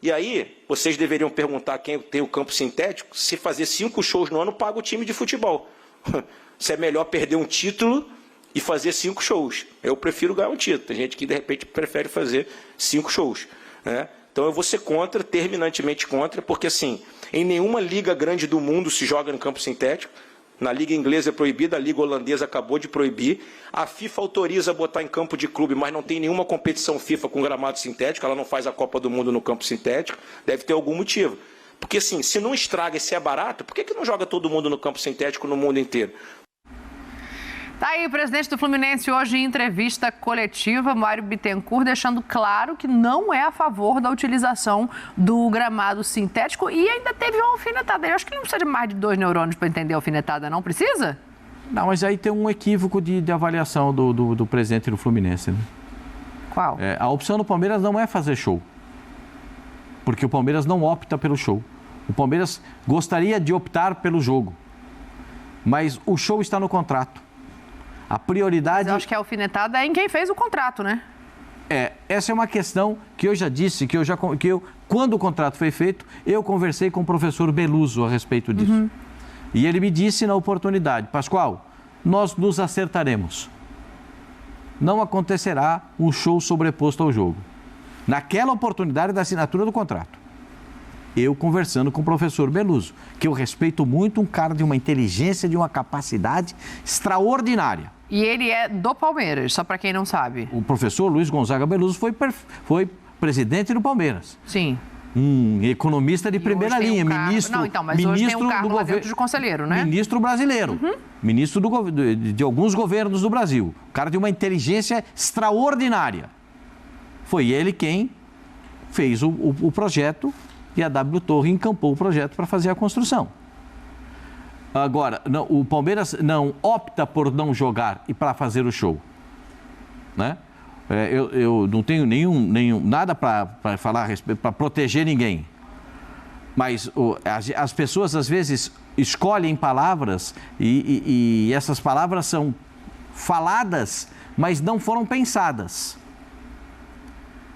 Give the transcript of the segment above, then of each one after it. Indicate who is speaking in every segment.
Speaker 1: E aí, vocês deveriam perguntar quem tem o campo sintético, se fazer 5 shows no ano, paga o time de futebol. Se é melhor perder um título e fazer 5 shows. Eu prefiro ganhar um título. Tem gente que, de repente, prefere fazer 5 shows. Né? Então, eu vou ser contra, terminantemente contra, porque, assim, em nenhuma liga grande do mundo se joga no campo sintético. Na liga inglesa é proibida, a liga holandesa acabou de proibir. A FIFA autoriza botar em campo de clube, mas não tem nenhuma competição FIFA com gramado sintético. Ela não faz a Copa do Mundo no campo sintético. Deve ter algum motivo. Porque, assim, se não estraga e se é barato, por que não joga todo mundo no campo sintético no mundo inteiro?
Speaker 2: Tá aí o presidente do Fluminense hoje em entrevista coletiva, Mário Bittencourt, deixando claro que não é a favor da utilização do gramado sintético e ainda teve uma alfinetada. Eu acho que não precisa de mais de 2 neurônios para entender a alfinetada, não precisa?
Speaker 3: Não, mas aí tem um equívoco de avaliação do presidente do Fluminense. Né?
Speaker 2: Qual?
Speaker 3: A opção do Palmeiras não é fazer show, porque o Palmeiras não opta pelo show. O Palmeiras gostaria de optar pelo jogo, mas o show está no contrato. A prioridade...
Speaker 2: Mas eu acho que a alfinetada é em quem fez o contrato, né?
Speaker 3: Essa é uma questão que eu já disse, quando o contrato foi feito, eu conversei com o professor Beluso a respeito disso. Uhum. E ele me disse na oportunidade, Pascoal, nós nos acertaremos. Não acontecerá um show sobreposto ao jogo. Naquela oportunidade da assinatura do contrato. Eu conversando com o professor Beluso, que eu respeito muito, um cara de uma inteligência, de uma capacidade extraordinária.
Speaker 2: E ele é do Palmeiras, só para quem não sabe.
Speaker 3: O professor Luiz Gonzaga Beluso foi presidente do Palmeiras.
Speaker 2: Sim.
Speaker 3: Um economista de primeira linha, ministro...
Speaker 2: Não, então, mas hoje tem um cargo lá dentro de conselheiro, né?
Speaker 3: Ministro brasileiro, ministro de alguns governos do Brasil. Um cara de uma inteligência extraordinária. Foi ele quem fez o projeto e a W Torre encampou o projeto para fazer a construção. Agora, o Palmeiras não opta por não jogar e para fazer o show. Né? Eu não tenho nada para falar a respeito, para proteger ninguém. Mas as pessoas, às vezes, escolhem palavras e essas palavras são faladas, mas não foram pensadas.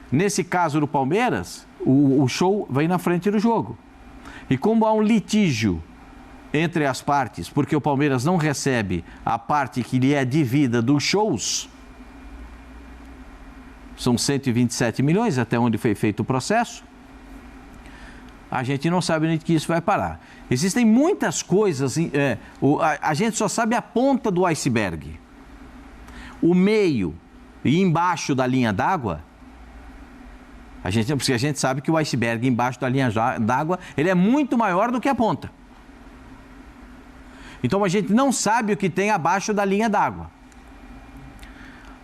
Speaker 3: Nesse caso do Palmeiras, o show vem na frente do jogo. E como há um litígio entre as partes, porque o Palmeiras não recebe a parte que lhe é devida dos shows, são 127 milhões, até onde foi feito o processo, a gente não sabe onde que isso vai parar. Existem muitas coisas, a gente só sabe a ponta do iceberg. O meio e embaixo da linha d'água, porque a gente sabe que o iceberg embaixo da linha d'água, ele é muito maior do que a ponta. Então, a gente não sabe o que tem abaixo da linha d'água.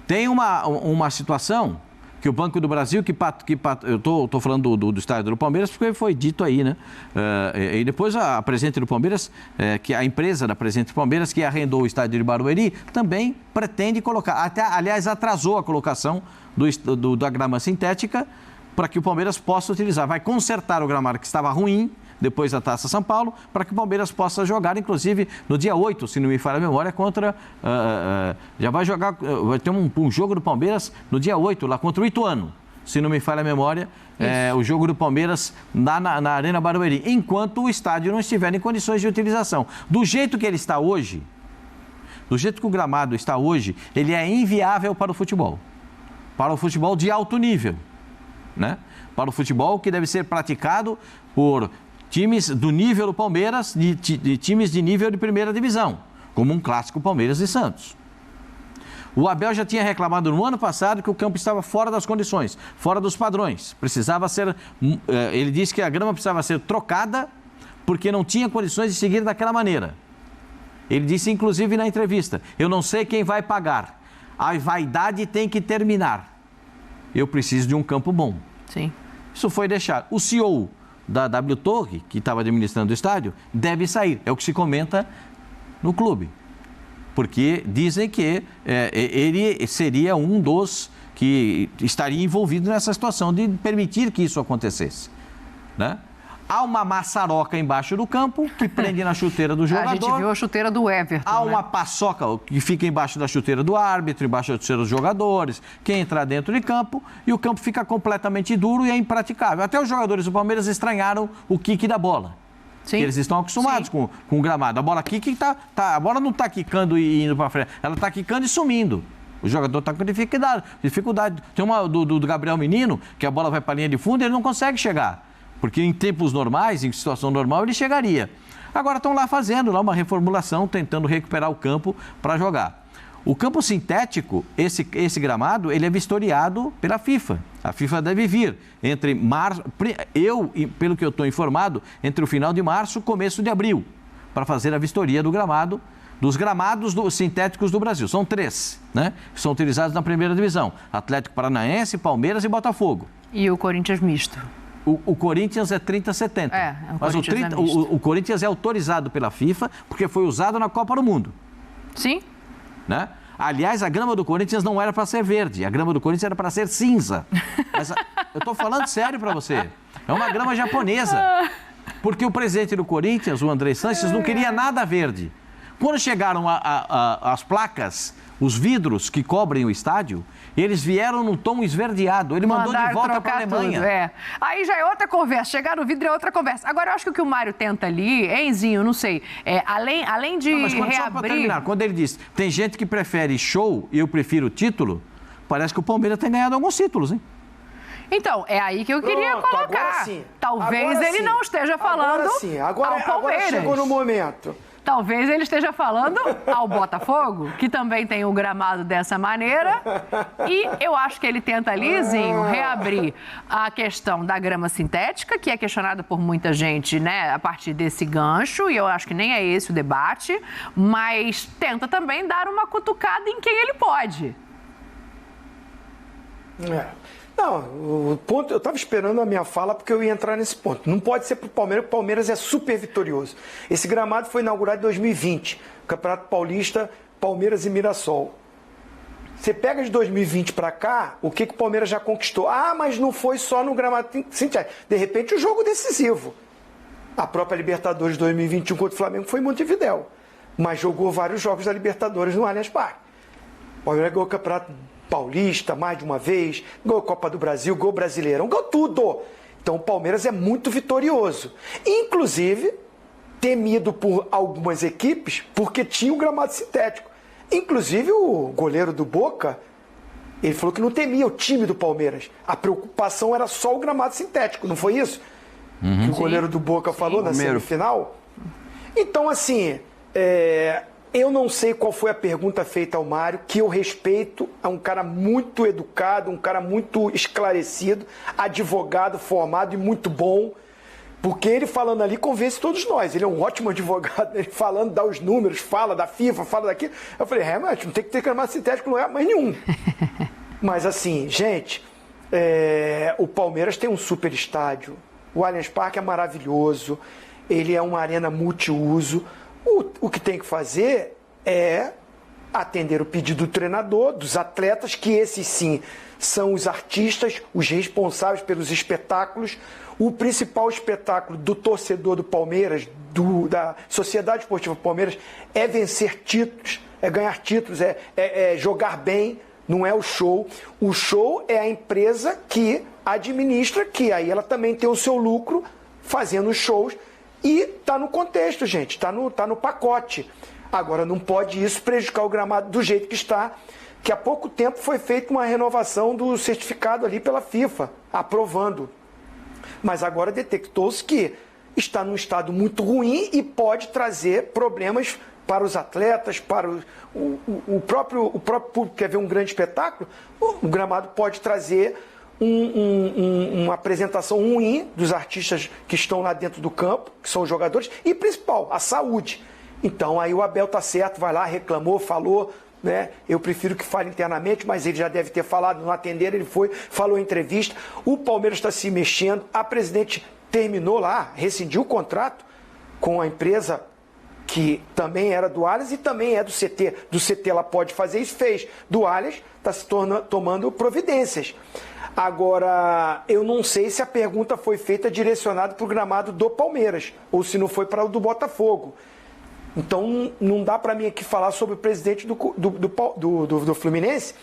Speaker 3: Tem uma situação que o Banco do Brasil, eu estou falando do estádio do Palmeiras, porque foi dito aí, né? E depois a presidente do Palmeiras, que a empresa da presidente do Palmeiras, que arrendou o estádio de Barueri, também pretende colocar, aliás, atrasou a colocação da grama sintética para que o Palmeiras possa utilizar. Vai consertar o gramado que estava ruim, depois da Taça São Paulo, para que o Palmeiras possa jogar, inclusive, no dia 8, se não me falha a memória, contra... já vai ter um jogo do Palmeiras no dia 8, lá contra o Ituano, se não me falha a memória, o jogo do Palmeiras na Arena Barueri, enquanto o estádio não estiver em condições de utilização. Do jeito que ele está hoje, do jeito que o gramado está hoje, ele é inviável para o futebol de alto nível, né? Para o futebol que deve ser praticado por times do nível do Palmeiras, de times de nível de primeira divisão, como um clássico Palmeiras e Santos. O Abel já tinha reclamado no ano passado que o campo estava fora das condições, fora dos padrões. Precisava ser... Ele disse que a grama precisava ser trocada porque não tinha condições de seguir daquela maneira. Ele disse, inclusive, na entrevista, eu não sei quem vai pagar. A vaidade tem que terminar. Eu preciso de um campo bom.
Speaker 2: Sim.
Speaker 3: Isso foi deixado. O CEO da W Torre, que estava administrando o estádio, deve sair. É o que se comenta no clube. Porque dizem que ele seria um dos que estaria envolvido nessa situação de permitir que isso acontecesse. Né? Há uma maçaroca embaixo do campo que prende na chuteira do jogador.
Speaker 2: A gente viu a chuteira do Everton.
Speaker 3: Há uma paçoca que fica embaixo da chuteira do árbitro, embaixo da chuteira dos jogadores, quem entrar dentro de campo, e o campo fica completamente duro e é impraticável. Até os jogadores do Palmeiras estranharam o quique da bola.
Speaker 2: Sim.
Speaker 3: Eles estão acostumados com o gramado. A bola quique a bola não está quicando e indo para frente, ela está quicando e sumindo. O jogador está com dificuldade. Tem uma do Gabriel Menino, que a bola vai para a linha de fundo e ele não consegue chegar. Porque em tempos normais, em situação normal, ele chegaria. Agora estão lá fazendo uma reformulação, tentando recuperar o campo para jogar. O campo sintético, esse gramado, ele é vistoriado pela FIFA. A FIFA deve vir entre março, pelo que eu estou informado, entre o final de março e o começo de abril, para fazer a vistoria do gramado, dos gramados sintéticos do Brasil. São 3, né? Que são utilizados na primeira divisão: Atlético Paranaense, Palmeiras e Botafogo.
Speaker 2: E o Corinthians misto.
Speaker 3: O Corinthians é 30-70. Mas o Corinthians é autorizado pela FIFA porque foi usado na Copa do Mundo.
Speaker 2: Sim.
Speaker 3: Né? Aliás, a grama do Corinthians não era para ser verde, a grama do Corinthians era para ser cinza. Mas eu estou falando sério para você. É uma grama japonesa. Porque o presidente do Corinthians, o André Sanches, não queria nada verde. Quando chegaram as placas, os vidros que cobrem o estádio, eles vieram num tom esverdeado. Ele mandou de volta para a Alemanha.
Speaker 2: Tudo, Aí já é outra conversa. Chegar no vidro é outra conversa. Agora, eu acho que o que o Mário tenta ali, Enzinho, não sei, além de reabrir...
Speaker 3: Só para terminar, quando ele diz, tem gente que prefere show e eu prefiro título, parece que o Palmeiras tem ganhado alguns títulos, hein?
Speaker 2: Então, é aí que eu queria colocar. Talvez ele não esteja falando ao Palmeiras.
Speaker 4: Agora chegou no momento.
Speaker 2: Talvez ele esteja falando ao Botafogo, que também tem o gramado dessa maneira. E eu acho que ele tenta ali, Zinho, reabrir a questão da grama sintética, que é questionada por muita gente, né, a partir desse gancho, e eu acho que nem é esse o debate, mas tenta também dar uma cutucada em quem ele pode.
Speaker 4: Não, o ponto, eu estava esperando a minha fala porque eu ia entrar nesse ponto. Não pode ser para o Palmeiras, o Palmeiras é super vitorioso. Esse gramado foi inaugurado em 2020, Campeonato Paulista, Palmeiras e Mirassol. Você pega de 2020 para cá, o que o Palmeiras já conquistou? Mas não foi só no gramado sintético. De repente, o jogo decisivo. A própria Libertadores de 2021 contra o Flamengo foi em Montevidéu, mas jogou vários jogos da Libertadores no Allianz Parque. O Palmeiras ganhou o Campeonato Paulista mais de uma vez, ganhou Copa do Brasil, ganhou Brasileirão, ganhou tudo. Então o Palmeiras é muito vitorioso. Inclusive, temido por algumas equipes, porque tinha o gramado sintético. Inclusive o goleiro do Boca, ele falou que não temia o time do Palmeiras. A preocupação era só o gramado sintético, não foi isso? Que o goleiro do Boca falou na semifinal? Então, assim, eu não sei qual foi a pergunta feita ao Mário, que eu respeito, é um cara muito educado, um cara muito esclarecido, advogado formado e muito bom, porque ele falando ali convence todos nós. Ele é um ótimo advogado, ele falando, dá os números, fala da FIFA, fala daquilo. Eu falei, realmente, não tem que ter gramado sintético, não é mais nenhum. Mas assim, gente, o Palmeiras tem um super estádio, o Allianz Parque é maravilhoso, ele é uma arena multiuso. O que tem que fazer é atender o pedido do treinador, dos atletas, que esses sim são os artistas, os responsáveis pelos espetáculos. O principal espetáculo do torcedor do Palmeiras, da Sociedade Esportiva Palmeiras, é vencer títulos, é ganhar títulos, é jogar bem, não é o show. O show é a empresa que administra, que aí ela também tem o seu lucro fazendo os shows. E está no contexto, gente, está no pacote. Agora, não pode isso prejudicar o gramado do jeito que está, que há pouco tempo foi feita uma renovação do certificado ali pela FIFA, aprovando. Mas agora detectou-se que está num estado muito ruim e pode trazer problemas para os atletas, para o próprio público que quer ver um grande espetáculo. O gramado pode trazer uma apresentação ruim dos artistas que estão lá dentro do campo, que são os jogadores, e principal, a saúde. Então aí o Abel tá certo, vai lá, reclamou, falou, né? Eu prefiro que fale internamente, mas ele já deve ter falado, não atenderam, ele falou em entrevista. O Palmeiras está se mexendo, a presidente terminou lá, rescindiu o contrato com a empresa que também era do Allianz e também é do CT. Do CT ela pode fazer isso, fez. Do Allianz está se tomando providências. Agora, eu não sei se a pergunta foi feita direcionada para o gramado do Palmeiras, ou se não foi para o do Botafogo. Então, não dá para mim aqui falar sobre o presidente do Fluminense,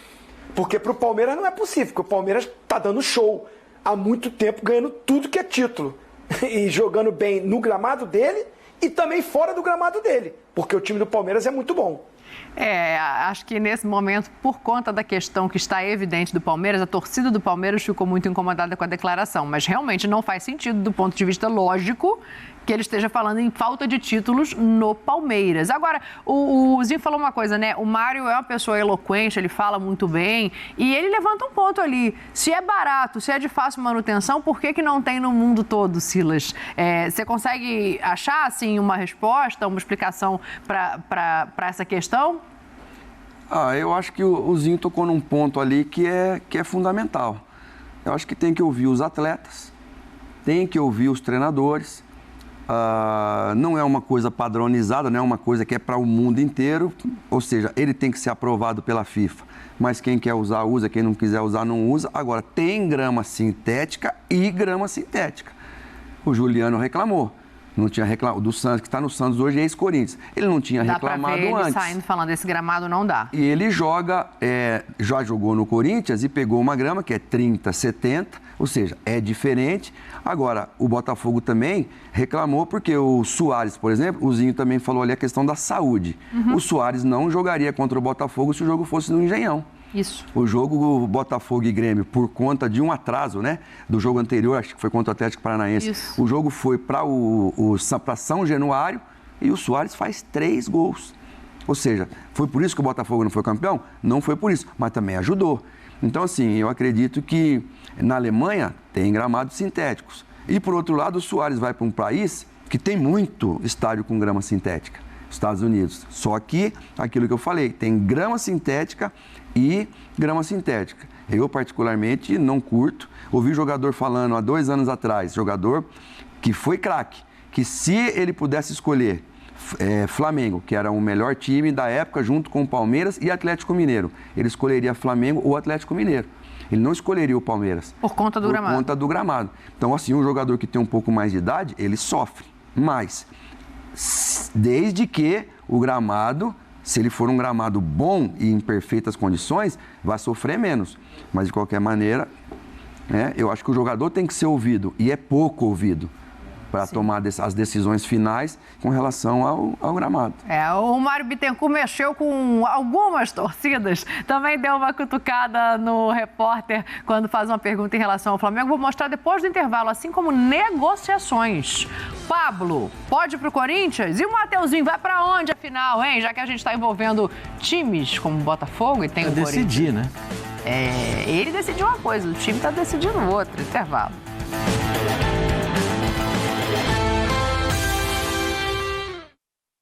Speaker 4: porque para o Palmeiras não é possível, porque o Palmeiras está dando show há muito tempo, ganhando tudo que é título. E jogando bem no gramado dele e também fora do gramado dele, porque o time do Palmeiras é muito bom.
Speaker 2: Acho que nesse momento, por conta da questão que está evidente do Palmeiras, a torcida do Palmeiras ficou muito incomodada com a declaração, mas realmente não faz sentido do ponto de vista lógico que ele esteja falando em falta de títulos no Palmeiras. Agora, o Zinho falou uma coisa, né? O Mário é uma pessoa eloquente, ele fala muito bem e ele levanta um ponto ali. Se é barato, se é de fácil manutenção, por que não tem no mundo todo, Silas? Você consegue achar, assim, uma resposta, uma explicação para essa questão?
Speaker 5: Eu acho que o Zinho tocou num ponto ali que é fundamental. Eu acho que tem que ouvir os atletas, tem que ouvir os treinadores. Não é uma coisa padronizada, não é uma coisa que é para o mundo inteiro, ou seja, ele tem que ser aprovado pela FIFA, mas quem quer usar, usa, quem não quiser usar, não usa. Agora, tem grama sintética e grama sintética. O Juliano reclamou. Não tinha reclamado, do Santos, que está no Santos hoje, é ex-Corinthians. Ele não tinha reclamado
Speaker 2: antes. Dá pra ver ele
Speaker 5: antes.
Speaker 2: saindo falando, esse gramado não dá.
Speaker 5: E ele já jogou no Corinthians e pegou uma grama que é 30, 70, ou seja, é diferente. Agora, o Botafogo também reclamou porque o Suárez, por exemplo, o Zinho também falou ali a questão da saúde. O Suárez não jogaria contra o Botafogo se o jogo fosse no Engenhão.
Speaker 2: Isso.
Speaker 5: O jogo Botafogo e Grêmio, por conta de um atraso, né, do jogo anterior, acho que foi contra o Atlético Paranaense.
Speaker 2: Isso.
Speaker 5: O jogo foi para São Januário e o Suárez faz 3 gols. Ou seja, foi por isso que o Botafogo não foi campeão? Não foi por isso, mas também ajudou. Então, assim, eu acredito que na Alemanha tem gramados sintéticos. E, por outro lado, o Suárez vai para um país que tem muito estádio com grama sintética, Estados Unidos. Só que, aquilo que eu falei, tem grama sintética e grama sintética. Eu, particularmente, não curto. Ouvi jogador falando há 2 anos atrás, jogador que foi craque, que se ele pudesse escolher Flamengo, que era o melhor time da época, junto com o Palmeiras e Atlético Mineiro, ele escolheria Flamengo ou Atlético Mineiro. Ele não escolheria o Palmeiras.
Speaker 2: Por conta do gramado.
Speaker 5: Por conta do gramado. Então, assim, um jogador que tem um pouco mais de idade, ele sofre mais. Desde que o gramado, se ele for um gramado bom e em perfeitas condições, vai sofrer menos. Mas, de qualquer maneira, eu acho que o jogador tem que ser ouvido, e é pouco ouvido, para tomar as decisões finais com relação ao gramado.
Speaker 2: O Mário Bittencourt mexeu com algumas torcidas, também deu uma cutucada no repórter quando faz uma pergunta em relação ao Flamengo. Vou mostrar depois do intervalo, assim como negociações. Pablo, pode ir pro Corinthians? E o Mateuzinho vai para onde, afinal, hein? Já que a gente está envolvendo times como o Botafogo e tem o Corinthians.
Speaker 3: Decidir, né?
Speaker 2: Ele decidiu uma coisa, o time está decidindo outra. Intervalo.